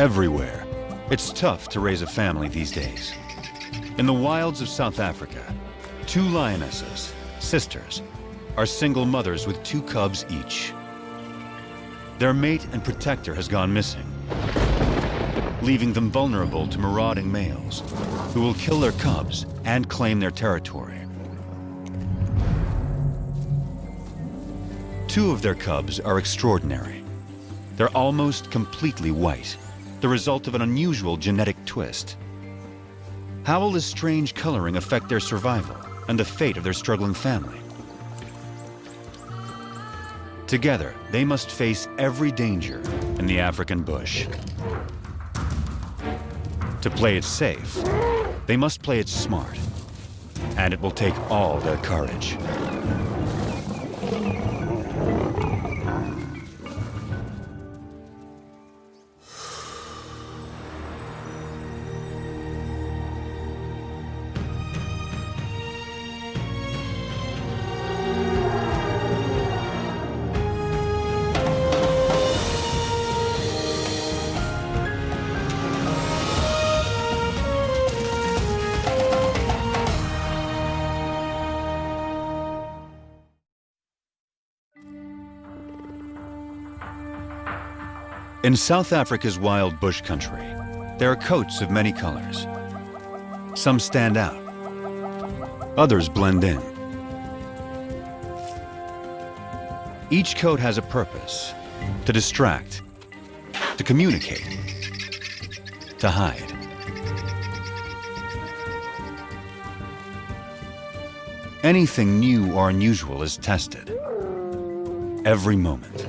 everywhere. It's tough to raise a family these days. In the wilds of South Africa, 2 lionesses, sisters, are single mothers with 2 cubs each. Their mate and protector has gone missing, leaving them vulnerable to marauding males who will kill their cubs and claim their territory. 2 of their cubs are extraordinary. They're almost completely white, the result of an unusual genetic twist. How will this strange coloring affect their survival and the fate of their struggling family? Together, they must face every danger in the African bush. To play it safe, they must play it smart, and it will take all their courage. In South Africa's wild bush country, there are coats of many colors. Some stand out, others blend in. Each coat has a purpose: to distract, to communicate, to hide. Anything new or unusual is tested every moment.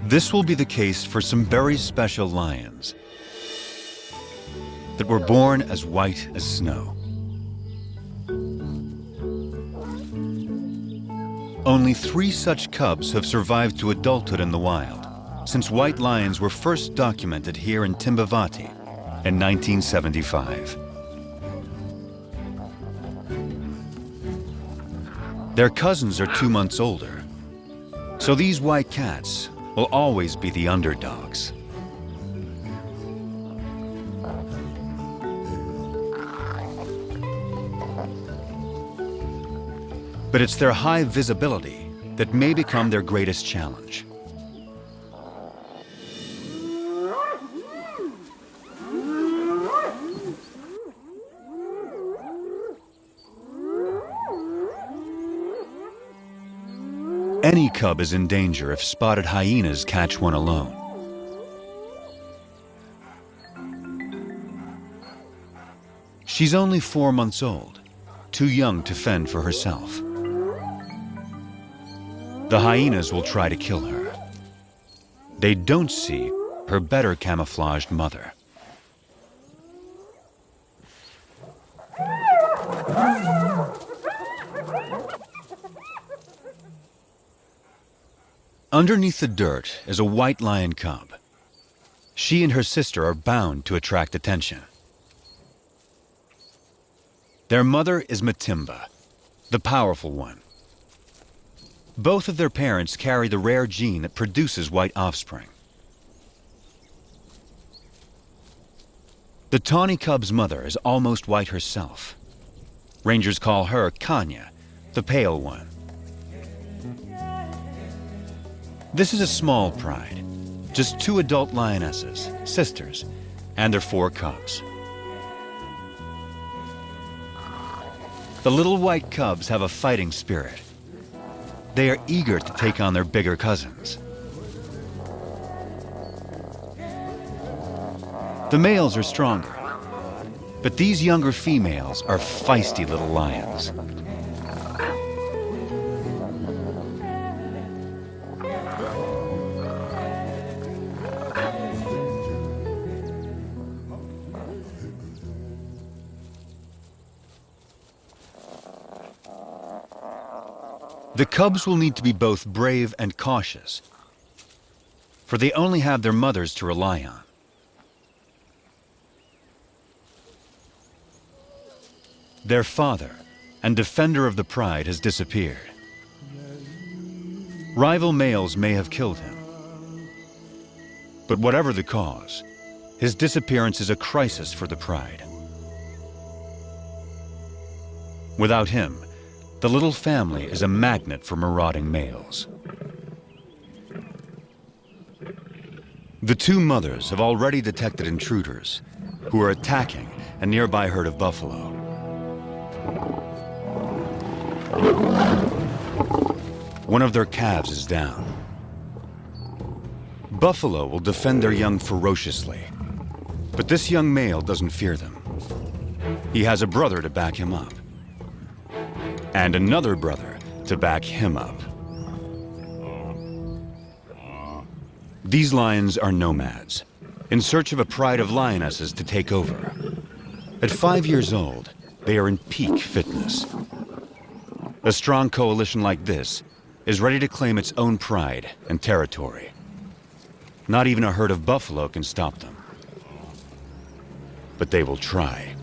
This will be the case for some very special lions that were born as white as snow. Only 3 such cubs have survived to adulthood in the wild since white lions were first documented here in Timbavati in 1975. Their cousins are 2 months older, so these white cats will always be the underdogs. But it's their high visibility that may become their greatest challenge. Any cub is in danger if spotted hyenas catch one alone. She's only 4 months old, too young to fend for herself. The hyenas will try to kill her. They don't see her better camouflaged mother. Underneath the dirt is a white lion cub. She and her sister are bound to attract attention. Their mother is Matimba, the powerful one. Both of their parents carry the rare gene that produces white offspring. The tawny cub's mother is almost white herself. Rangers call her Kanya, the pale one. This is a small pride, just 2 adult lionesses, sisters, and their 4 cubs. The little white cubs have a fighting spirit. They are eager to take on their bigger cousins. The males are stronger, but these younger females are feisty little lions. The cubs will need to be both brave and cautious, for they only have their mothers to rely on. Their father and defender of the pride has disappeared. Rival males may have killed him, But whatever the cause, his disappearance is a crisis for the pride. Without him, the little family is a magnet for marauding males. The two mothers have already detected intruders who are attacking a nearby herd of buffalo. One of their calves is down. Buffalo will defend their young ferociously, but this young male doesn't fear them. He has a brother to back him up, and another brother to back him up. These lions are nomads, in search of a pride of lionesses to take over. At 5 years old, they are in peak fitness. A strong coalition like this is ready to claim its own pride and territory. Not even a herd of buffalo can stop them. But they will try.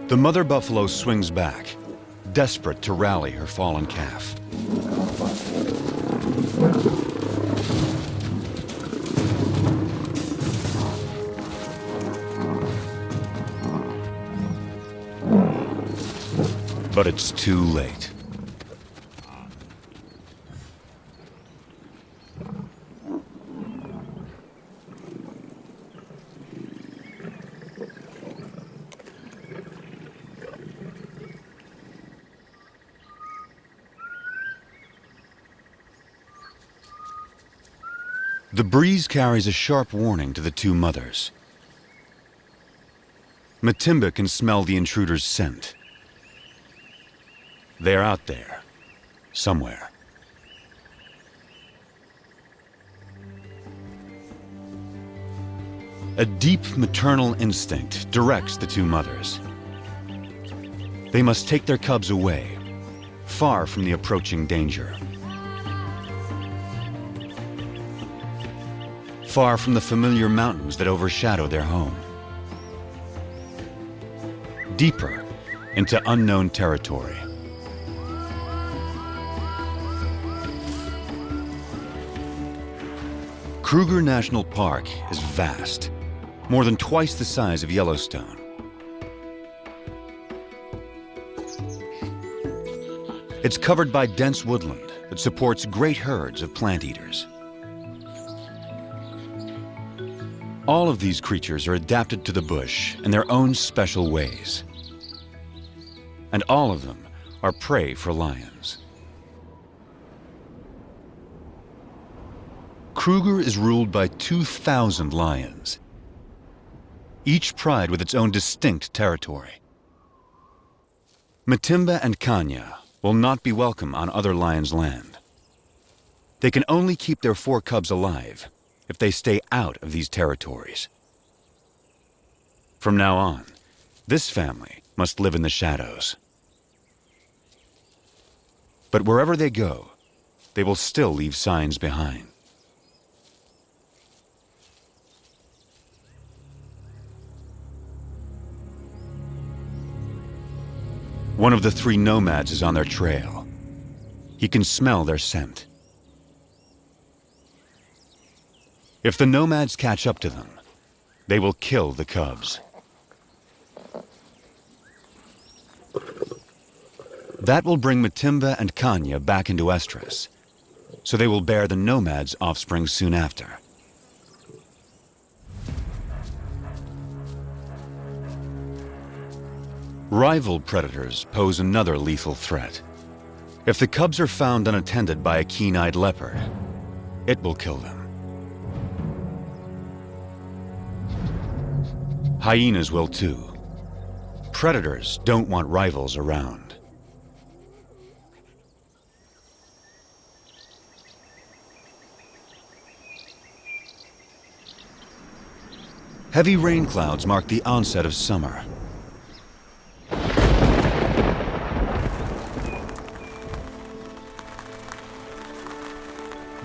The mother buffalo swings back, desperate to rally her fallen calf. But it's too late. The breeze carries a sharp warning to the two mothers. Matimba can smell the intruder's scent. They're out there, somewhere. A deep maternal instinct directs the two mothers. They must take their cubs away, far from the approaching danger. Far from the familiar mountains that overshadow their home. Deeper into unknown territory. Kruger National Park is vast, more than twice the size of Yellowstone. It's covered by dense woodland that supports great herds of plant eaters. All of these creatures are adapted to the bush in their own special ways. And all of them are prey for lions. Kruger is ruled by 2,000 lions, each pride with its own distinct territory. Matimba and Kanya will not be welcome on other lions' land. They can only keep their 4 cubs alive if they stay out of these territories. From now on, this family must live in the shadows. But wherever they go, they will still leave signs behind. One of the 3 nomads is on their trail. He can smell their scent. If the nomads catch up to them, they will kill the cubs. That will bring Matimba and Kanya back into estrus, so they will bear the nomads' offspring soon after. Rival predators pose another lethal threat. If the cubs are found unattended by a keen-eyed leopard, it will kill them. Hyenas will too. Predators don't want rivals around. Heavy rain clouds mark the onset of summer.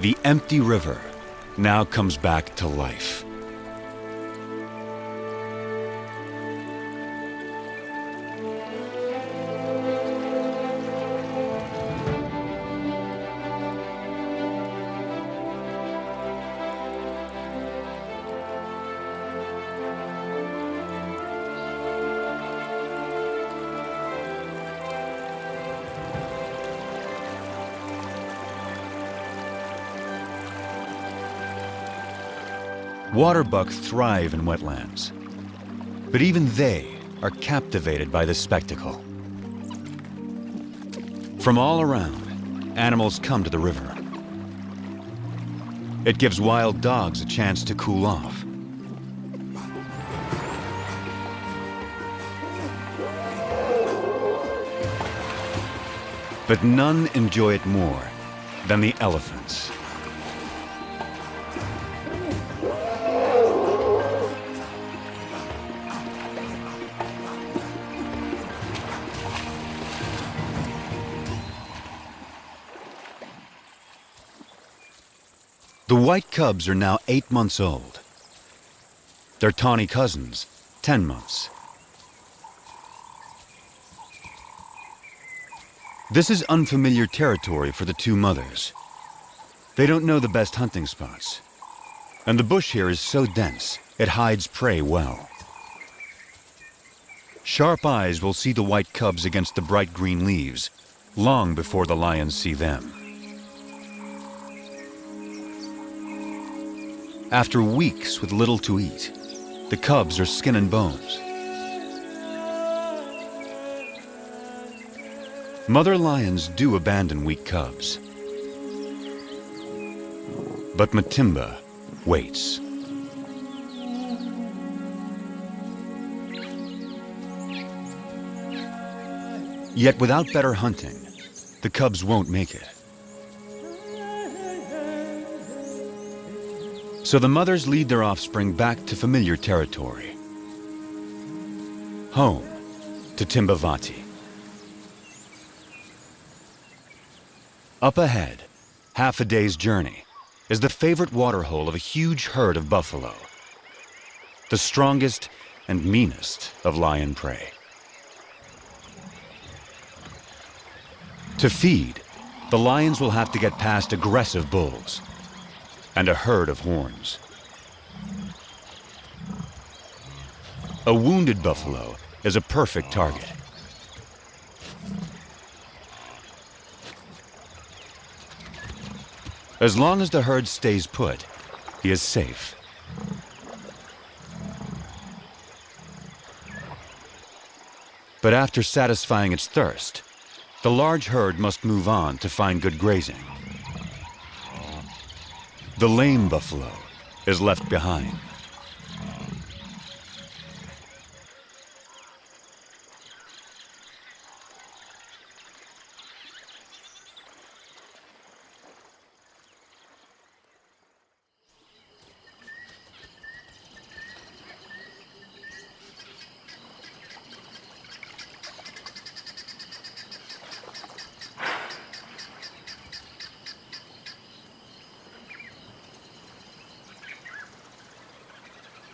the empty river now comes back to life. Waterbuck thrive in wetlands, but even they are captivated by the spectacle. From all around, animals come to the river. It gives wild dogs a chance to cool off. But none enjoy it more than the elephants. The white cubs are now 8 months old. Their tawny cousins, 10 months. This is unfamiliar territory for the two mothers. They don't know the best hunting spots. And the bush here is so dense, it hides prey well. Sharp eyes will see the white cubs against the bright green leaves, long before the lions see them. After weeks with little to eat, the cubs are skin and bones. Mother lions do abandon weak cubs. But Matimba waits. Yet without better hunting, the cubs won't make it. So the mothers lead their offspring back to familiar territory. Home to Timbavati. Up ahead, half a day's journey, is the favorite waterhole of a huge herd of buffalo, the strongest and meanest of lion prey. To feed, the lions will have to get past aggressive bulls and a herd of horns. A wounded buffalo is a perfect target. As long as the herd stays put, he is safe. But after satisfying its thirst, the large herd must move on to find good grazing. The lame buffalo is left behind.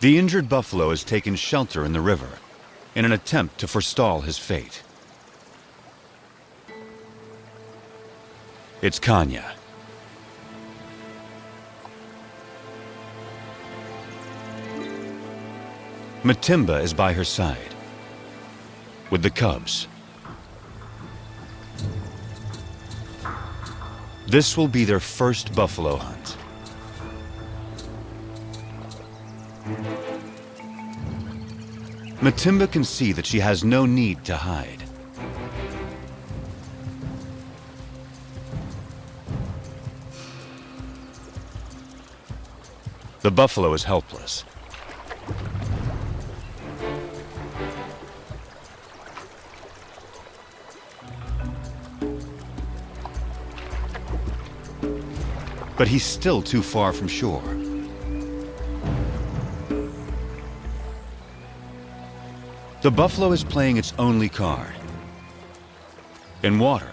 The injured buffalo has taken shelter in the river in an attempt to forestall his fate. It's Kanya. Matimba is by her side, with the cubs. This will be their first buffalo hunt. Matimba can see that she has no need to hide. The buffalo is helpless. But he's still too far from shore. The buffalo is playing its only card. In water,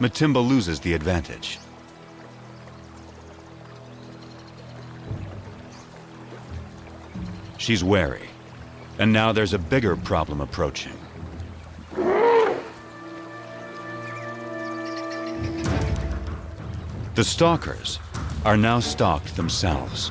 Matimba loses the advantage. she's wary. And now there's a bigger problem approaching. The stalkers are now stalked themselves.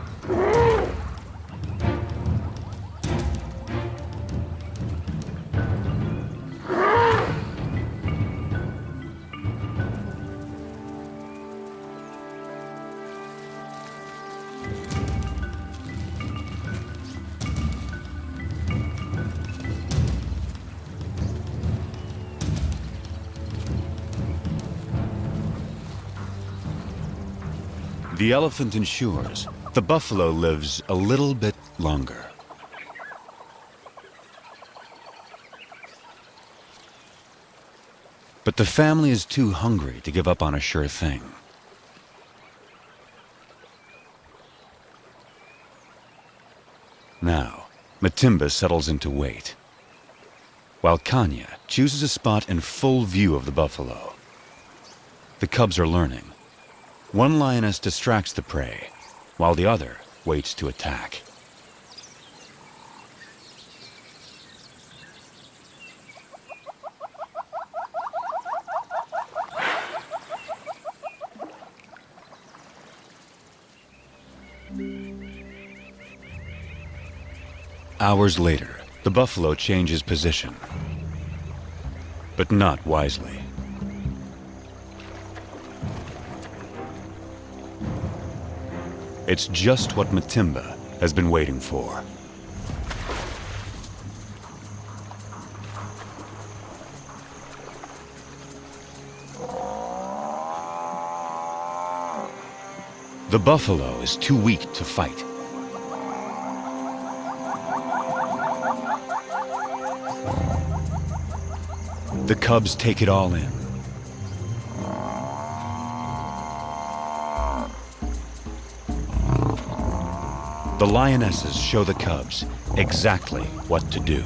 The elephant ensures the buffalo lives a little bit longer. But the family is too hungry to give up on a sure thing. Now, Matimba settles into wait, while Kanya chooses a spot in full view of the buffalo. The cubs are learning. One lioness distracts the prey, while the other waits to attack. Hours later, the buffalo changes position, but not wisely. It's just what Matimba has been waiting for. The buffalo is too weak to fight. The cubs take it all in. The lionesses show the cubs exactly what to do.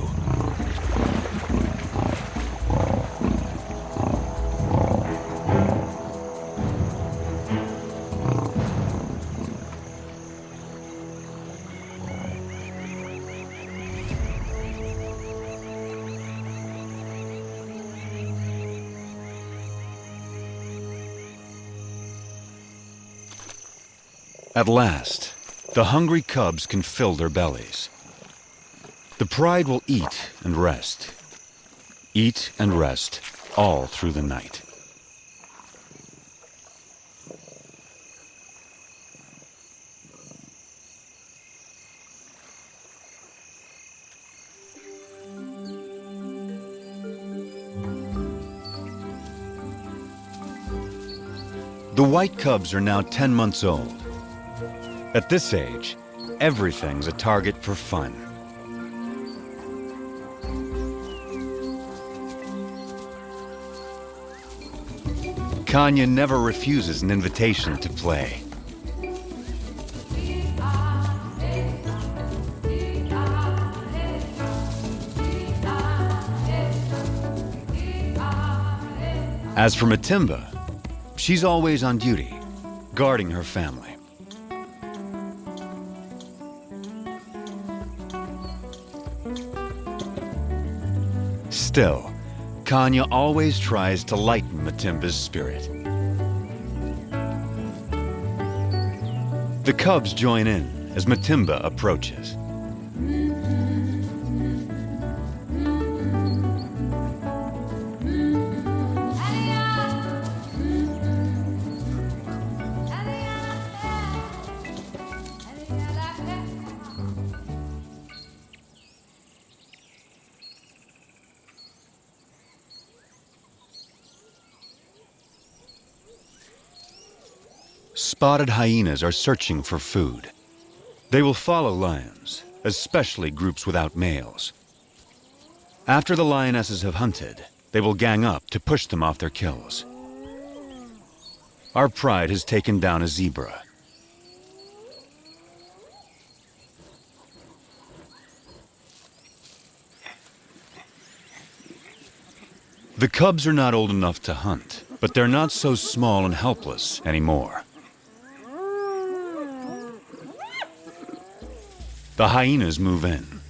At last, the hungry cubs can fill their bellies. The pride will eat and rest all through the night. The white cubs are now 10 months old. At this age, everything's a target for fun. Kanya never refuses an invitation to play. As for Matimba, she's always on duty, guarding her family. Still, Kanya always tries to lighten Matimba's spirit. The cubs join in as Matimba approaches. Spotted hyenas are searching for food. They will follow lions, especially groups without males. After the lionesses have hunted, they will gang up to push them off their kills. Our pride has taken down a zebra. The cubs are not old enough to hunt, but they're not so small and helpless anymore. The The hyenas move in.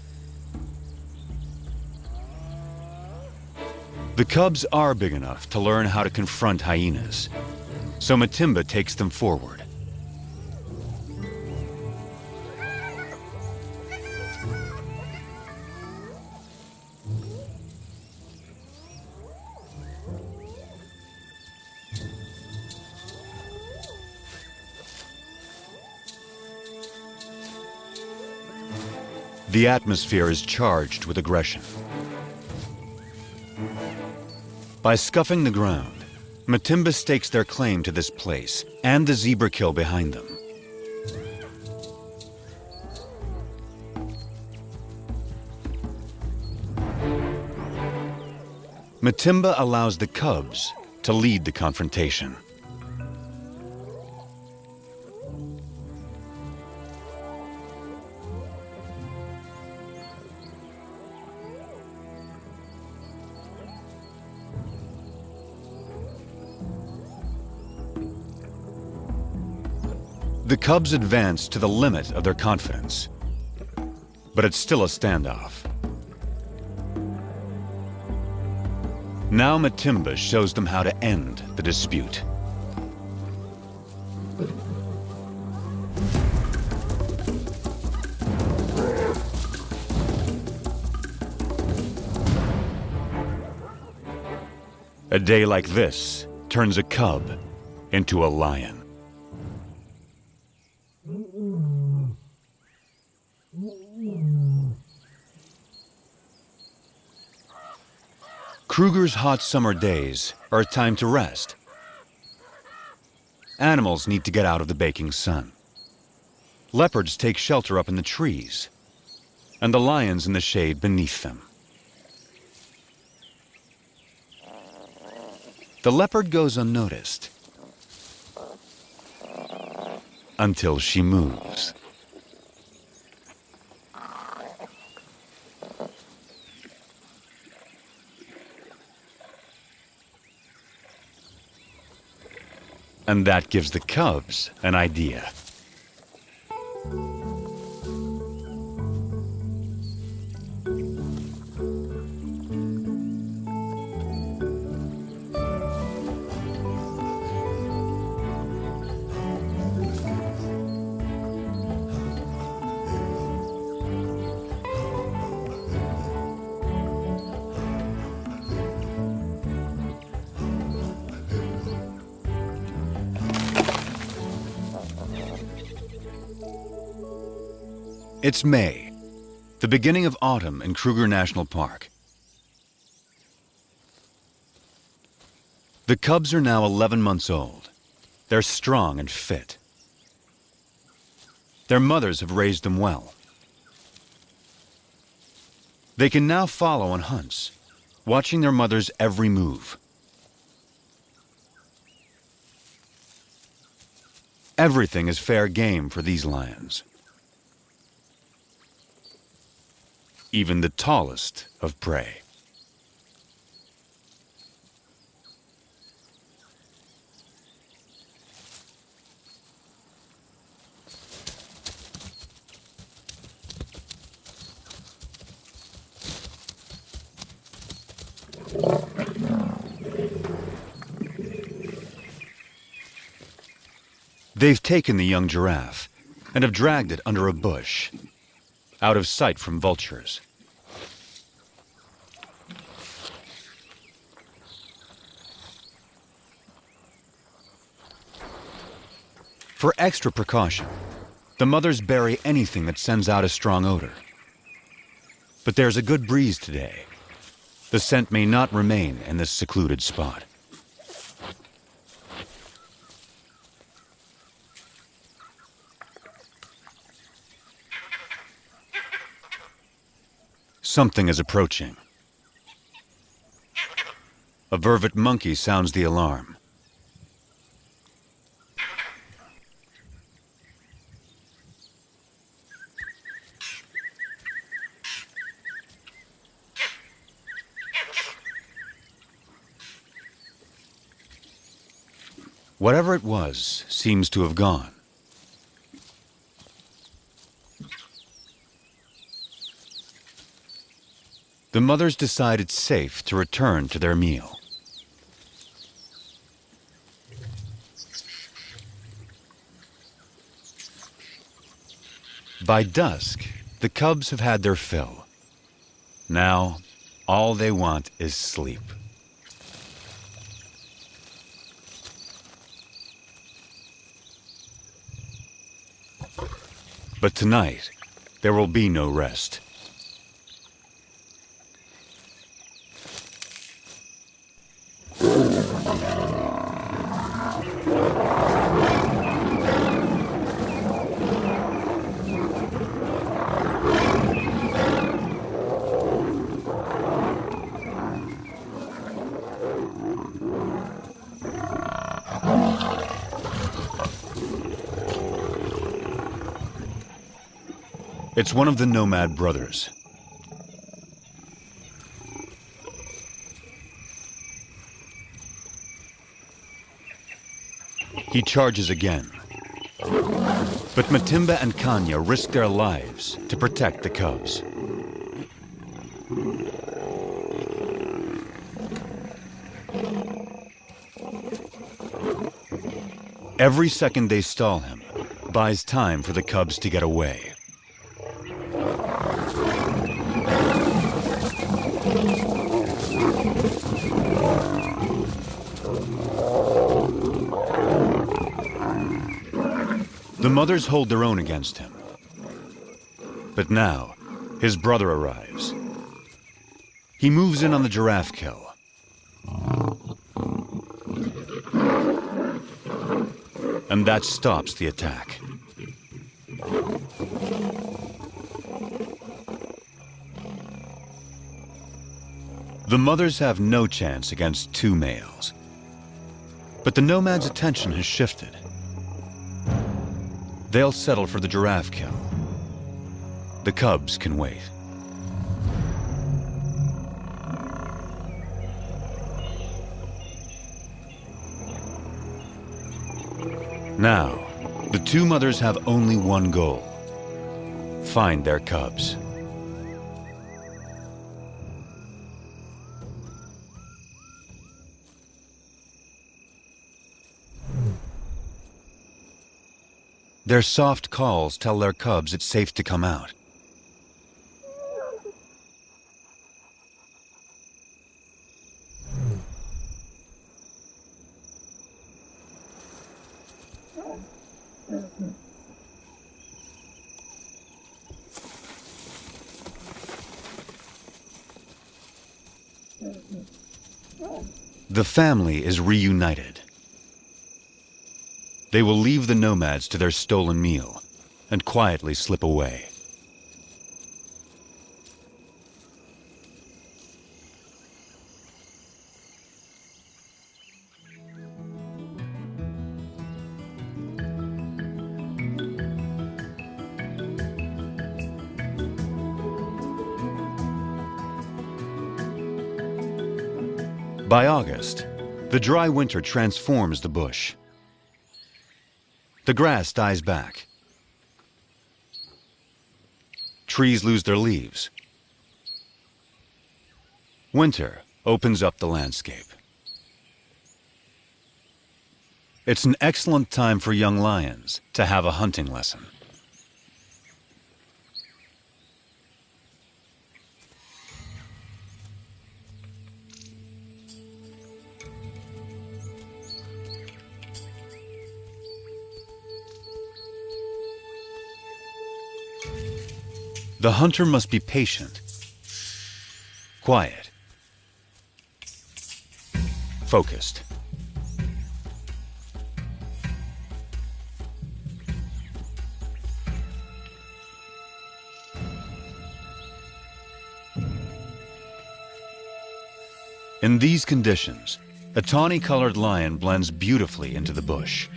The cubs are big enough to learn how to confront hyenas, so Matimba takes them forward. The atmosphere is charged with aggression. By scuffing the ground, Matimba stakes their claim to this place and the zebra kill behind them. Matimba allows the cubs to lead the confrontation. The cubs advance to the limit of their confidence, but it's still a standoff. Now Matimba shows them how to end the dispute. A day like this turns a cub into a lion. Kruger's hot summer days are a time to rest. Animals need to get out of the baking sun. Leopards take shelter up in the trees, and the lions in the shade beneath them. The leopard goes unnoticed until she moves. And that gives the cubs an idea. It's May, the beginning of autumn in Kruger National Park. The cubs are now 11 months old. They're strong and fit. Their mothers have raised them well. They can now follow on hunts, watching their mother's every move. Everything is fair game for these lions. Even the tallest of prey. They've taken the young giraffe and have dragged it under a bush, out of sight from vultures. For extra precaution, the mothers bury anything that sends out a strong odor. But there's a good breeze today. The scent may not remain in this secluded spot. Something is approaching. A vervet monkey sounds the alarm. Whatever it was seems to have gone. The mothers decide it's safe to return to their meal. By dusk, the cubs have had their fill. Now, all they want is sleep. But tonight, there will be no rest. It's one of the nomad brothers. He charges again. But Matimba and Kanya risk their lives to protect the cubs. Every second they stall him buys time for the cubs to get away. The mothers hold their own against him. But now, his brother arrives. He moves in on the giraffe kill. And that stops the attack. The mothers have no chance against two males. But the nomad's attention has shifted. They'll settle for the giraffe kill. The cubs can wait. Now, the two mothers have only one goal: find their cubs. Their soft calls tell their cubs it's safe to come out. The family is reunited. They will leave the nomads to their stolen meal and quietly slip away. By August, the dry winter transforms the bush. The grass dies back. Trees lose their leaves. Winter opens up the landscape. It's an excellent time for young lions to have a hunting lesson. The hunter must be patient, quiet, focused. In these conditions, a tawny-colored lion blends beautifully into the bush.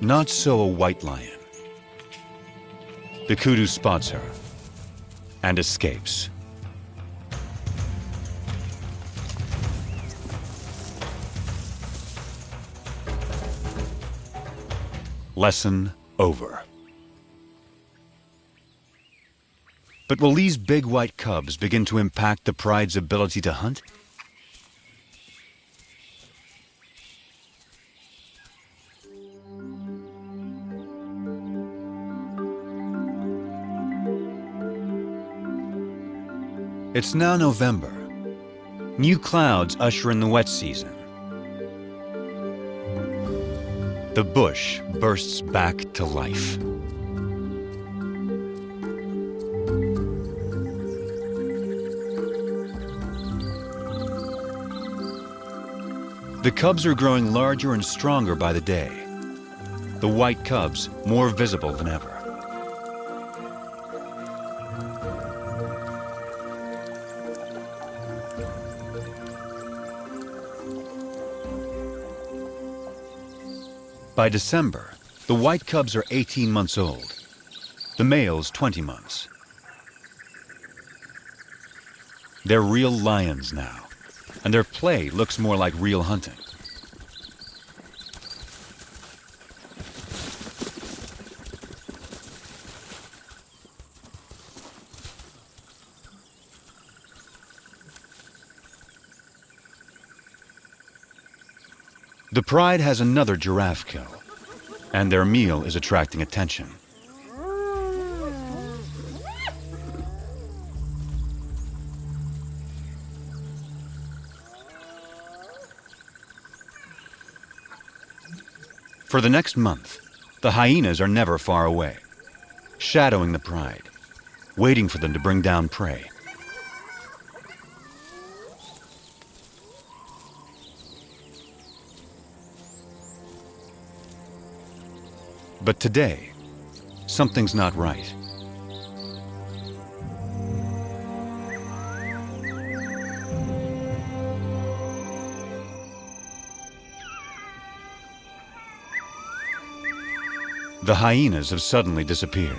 Not so a white lion. The kudu spots her and escapes. Lesson over. But will these big white cubs begin to impact the pride's ability to hunt? It's now November. New clouds usher in the wet season. The bush bursts back to life. The cubs are growing larger and stronger by the day. The white cubs more visible than ever. By December, the white cubs are 18 months old, the males 20 months. They're real lions now, and their play looks more like real hunting. The pride has another giraffe kill, and their meal is attracting attention. For the next month, the hyenas are never far away, shadowing the pride, waiting for them to bring down prey. But today, something's not right. The hyenas have suddenly disappeared.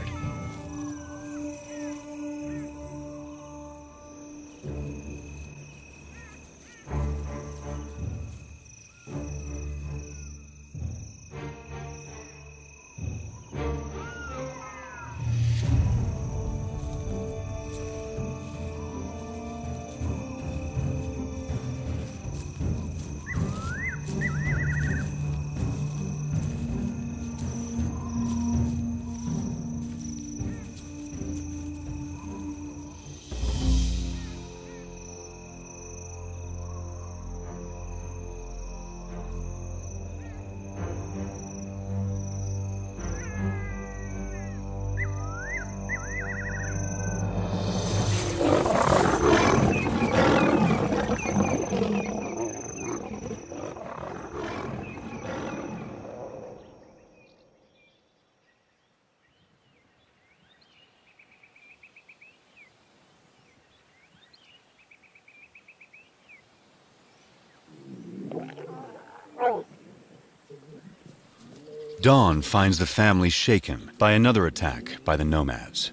Dawn finds the family shaken by another attack by the nomads.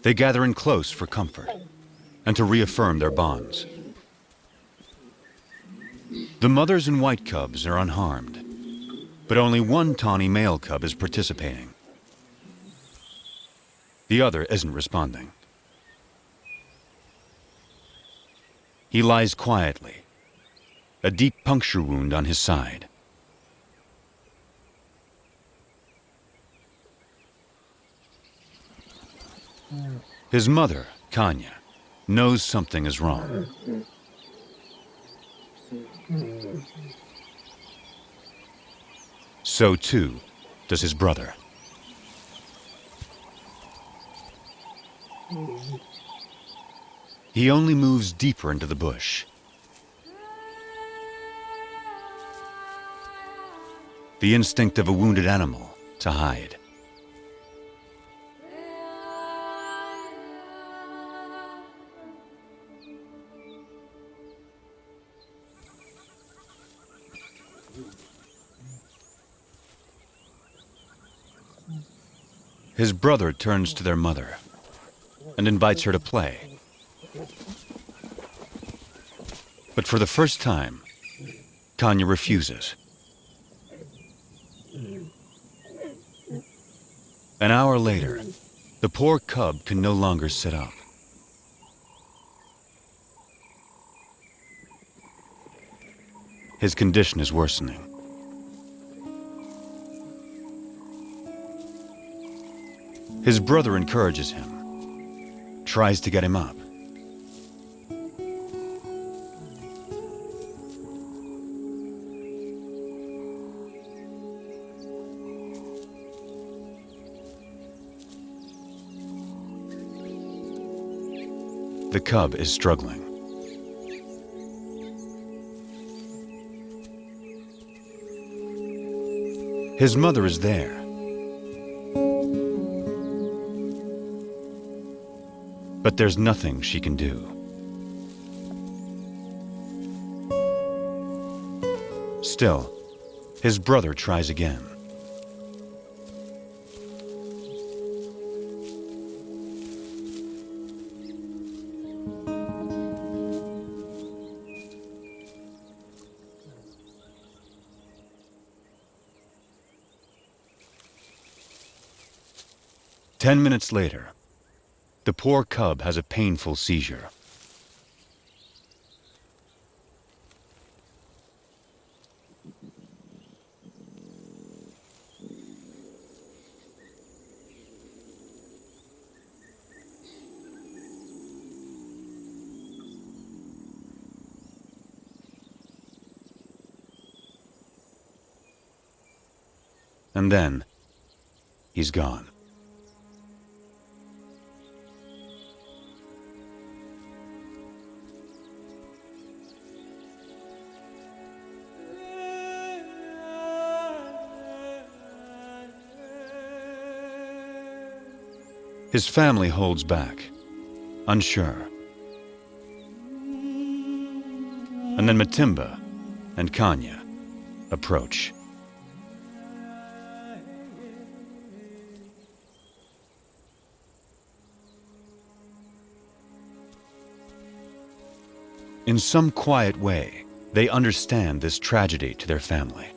They gather in close for comfort and to reaffirm their bonds. The mothers and white cubs are unharmed, but only one tawny male cub is participating. The other isn't responding. He lies quietly, a deep puncture wound on his side. His mother, Kanya, knows something is wrong. So too does his brother. He only moves deeper into the bush. The instinct of a wounded animal to hide. His brother turns to their mother and invites her to play. But for the first time, Kanya refuses. An hour later, The poor cub can no longer sit up. His condition is worsening. His brother encourages him, tries to get him up. The cub is struggling. His mother is there. But there's nothing she can do. Still, his brother tries again. Ten minutes later, the poor cub has a painful seizure. And then, he's gone. His family holds back, unsure. And then Matimba and Kanya approach. In some quiet way, they understand this tragedy to their family.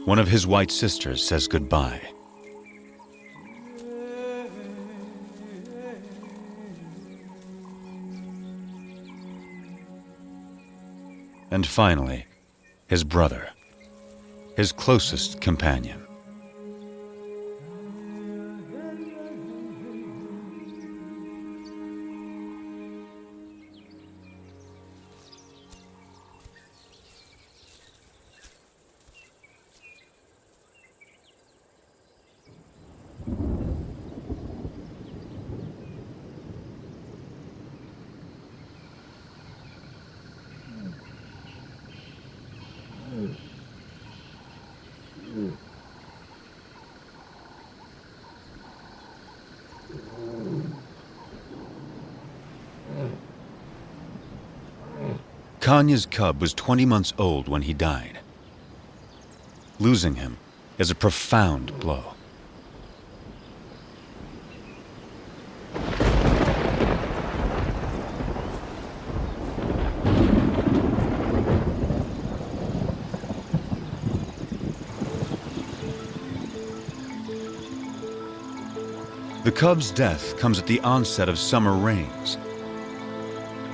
One of his white sisters says goodbye. And finally, his brother, his closest companion. Kanya's cub was 20 months old when he died. Losing him is a profound blow. The cub's death comes at the onset of summer rains,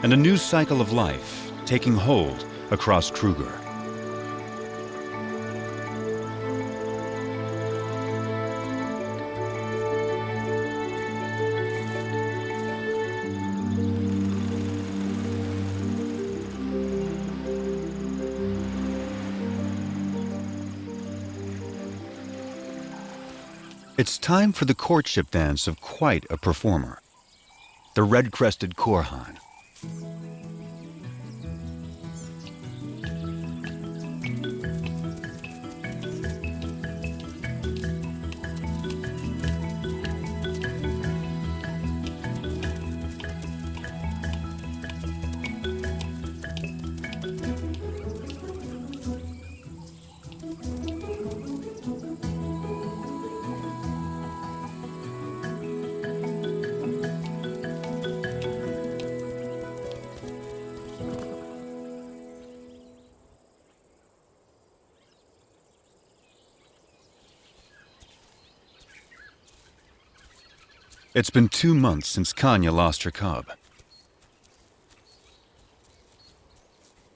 and a new cycle of life taking hold across Kruger. It's time for the courtship dance of quite a performer, the red-crested Korhan. It's been 2 months since Kanya lost her cub.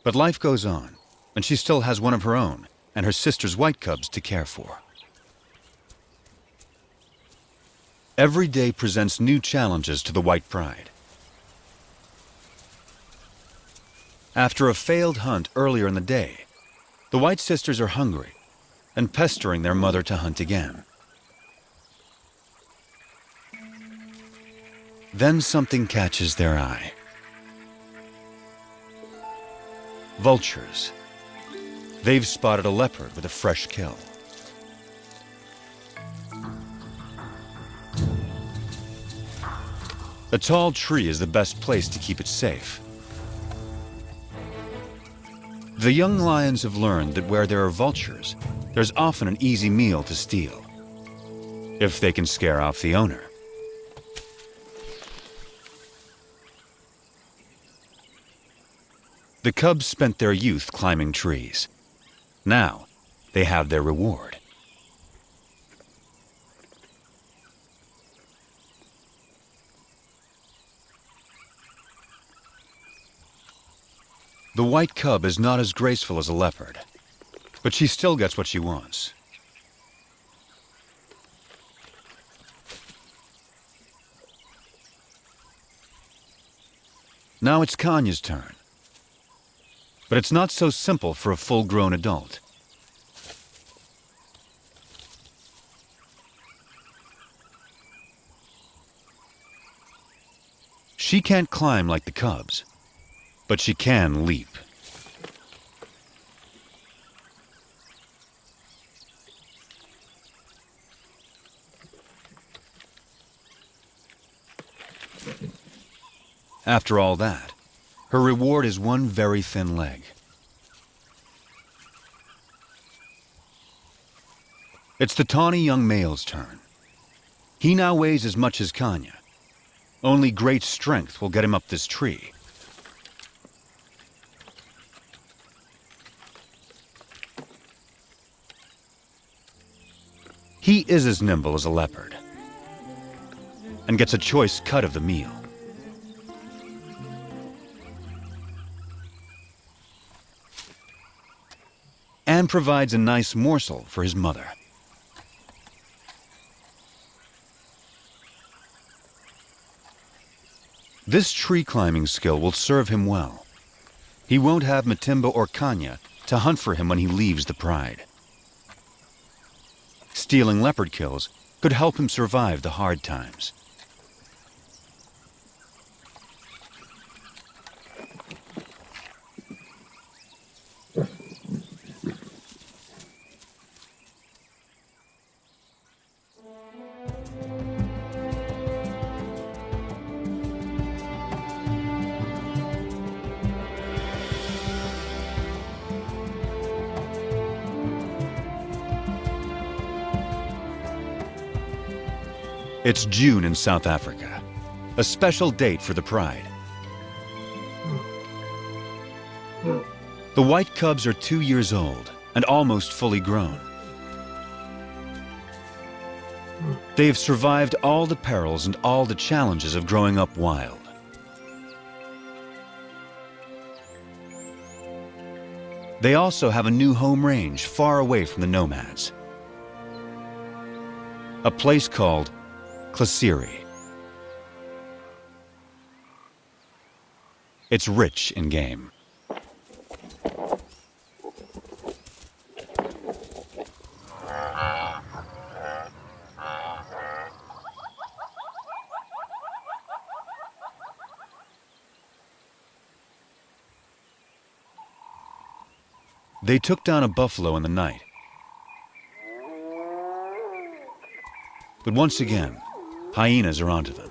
But life goes on, and she still has one of her own and her sister's white cubs to care for. Every day presents new challenges to the white pride. After a failed hunt earlier in the day, the white sisters are hungry and pestering their mother to hunt again. Then something catches their eye. Vultures. They've spotted a leopard with a fresh kill. A tall tree is the best place to keep it safe. The young lions have learned that where there are vultures, there's often an easy meal to steal, if they can scare off the owner. The cubs spent their youth climbing trees. Now, they have their reward. The white cub is not as graceful as a leopard, but she still gets what she wants. Now it's Kanya's turn. But it's not so simple for a full-grown adult. She can't climb like the cubs, but she can leap. After all that, her reward is one very thin leg. It's the tawny young male's turn. He now weighs as much as Kanya. Only great strength will get him up this tree. He is as nimble as a leopard and gets a choice cut of the meal. And provides a nice morsel for his mother. This tree climbing skill will serve him well. He won't have Matimba or Kanya to hunt for him when he leaves the pride. Stealing leopard kills could help him survive the hard times. It's June in South Africa, a special date for the pride. The white cubs are 2 years old and almost fully grown. They have survived all the perils and all the challenges of growing up wild. They also have a new home range far away from the nomads. A place called krugeri. It's rich in game. They took down a buffalo in the night. But once again, hyenas are onto them.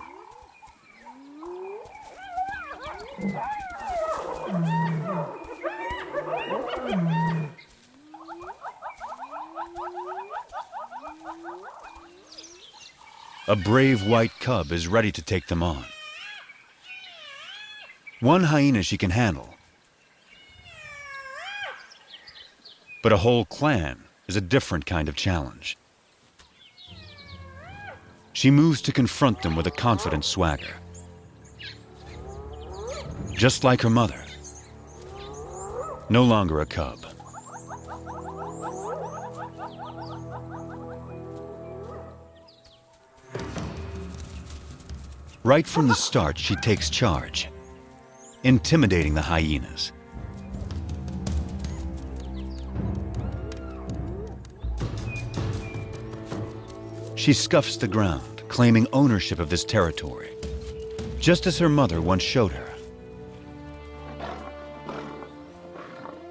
A brave white cub is ready to take them on. One hyena she can handle, but a whole clan is a different kind of challenge. She moves to confront them with a confident swagger. Just like her mother. No longer a cub. Right from the start, she takes charge, intimidating the hyenas. She scuffs the ground, claiming ownership of this territory, just as her mother once showed her.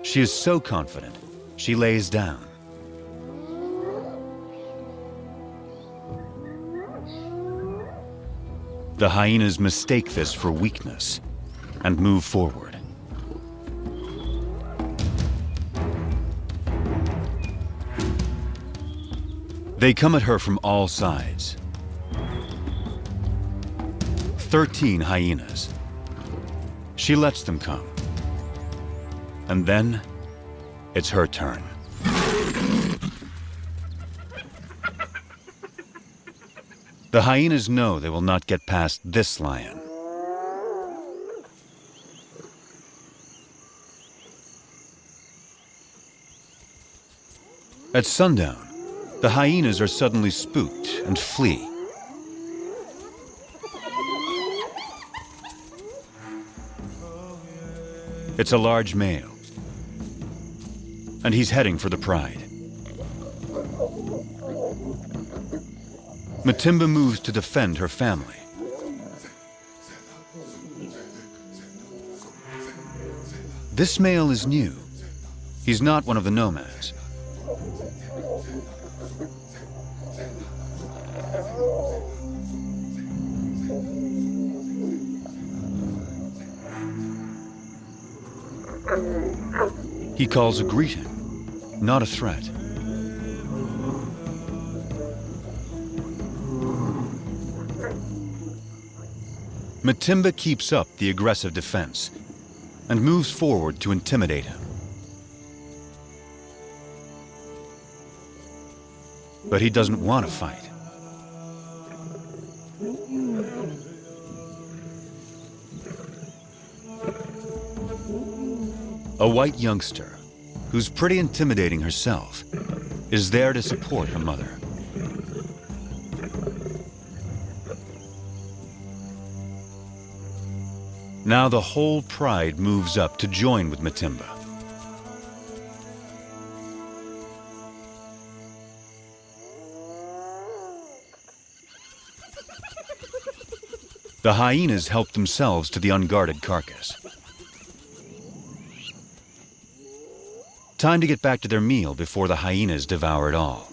She is so confident, she lays down. The hyenas mistake this for weakness and move forward. They come at her from all sides. 13 hyenas. She lets them come. And then, it's her turn. The hyenas know they will not get past this lion. At sundown, the hyenas are suddenly spooked and flee. It's a large male, and he's heading for the pride. Matimba moves to defend her family. This male is new. He's not one of the nomads. He calls a greeting, not a threat. Matimba keeps up the aggressive defense and moves forward to intimidate him. But he doesn't want to fight. A white youngster, who's pretty intimidating herself, is there to support her mother. Now the whole pride moves up to join with Matimba. The hyenas help themselves to the unguarded carcass. Time to get back to their meal before the hyenas devour it all.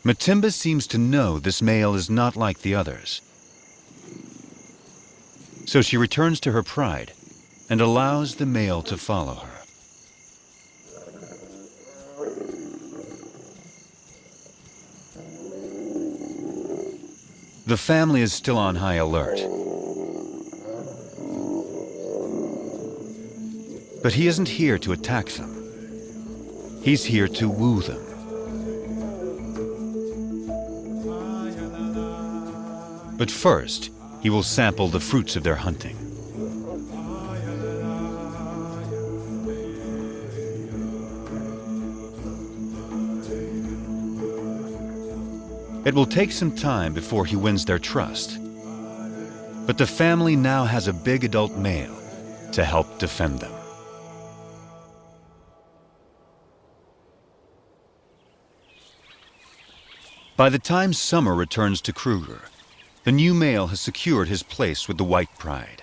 Matimba seems to know this male is not like the others. So she returns to her pride and allows the male to follow her. The family is still on high alert. But he isn't here to attack them. He's here to woo them. But first, he will sample the fruits of their hunting. It will take some time before he wins their trust. But the family now has a big adult male to help defend them. By the time summer returns to Kruger, the new male has secured his place with the white pride.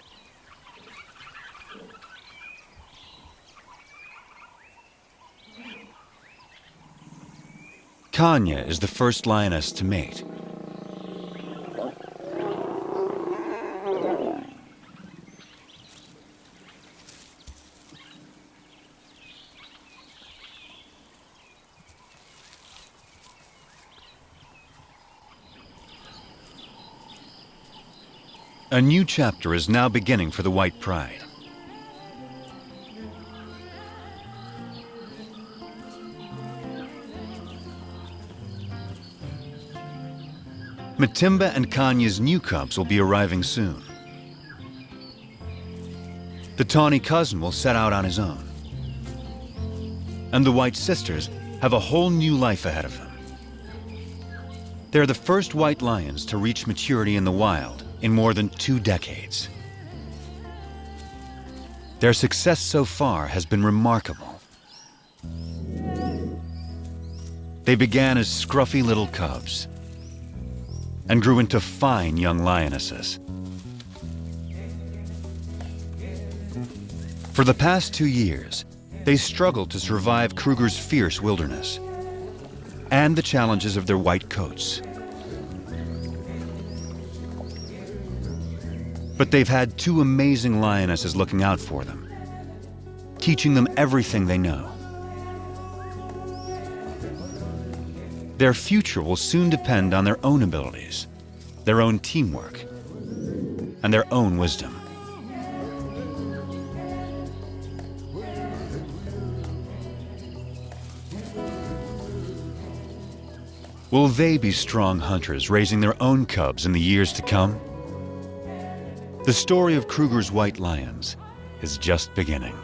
Kanya is the first lioness to mate. A new chapter is now beginning for the white pride. Matimba and Kanya's new cubs will be arriving soon. The tawny cousin will set out on his own. And the white sisters have a whole new life ahead of them. They're the first white lions to reach maturity in the wild in more than 2 decades. Their success so far has been remarkable. They began as scruffy little cubs and grew into fine young lionesses. For the past 2 years, they struggled to survive Kruger's fierce wilderness and the challenges of their white coats. But they've had 2 amazing lionesses looking out for them, teaching them everything they know. Their future will soon depend on their own abilities, their own teamwork, and their own wisdom. Will they be strong hunters raising their own cubs in the years to come? The story of Kruger's white lions is just beginning.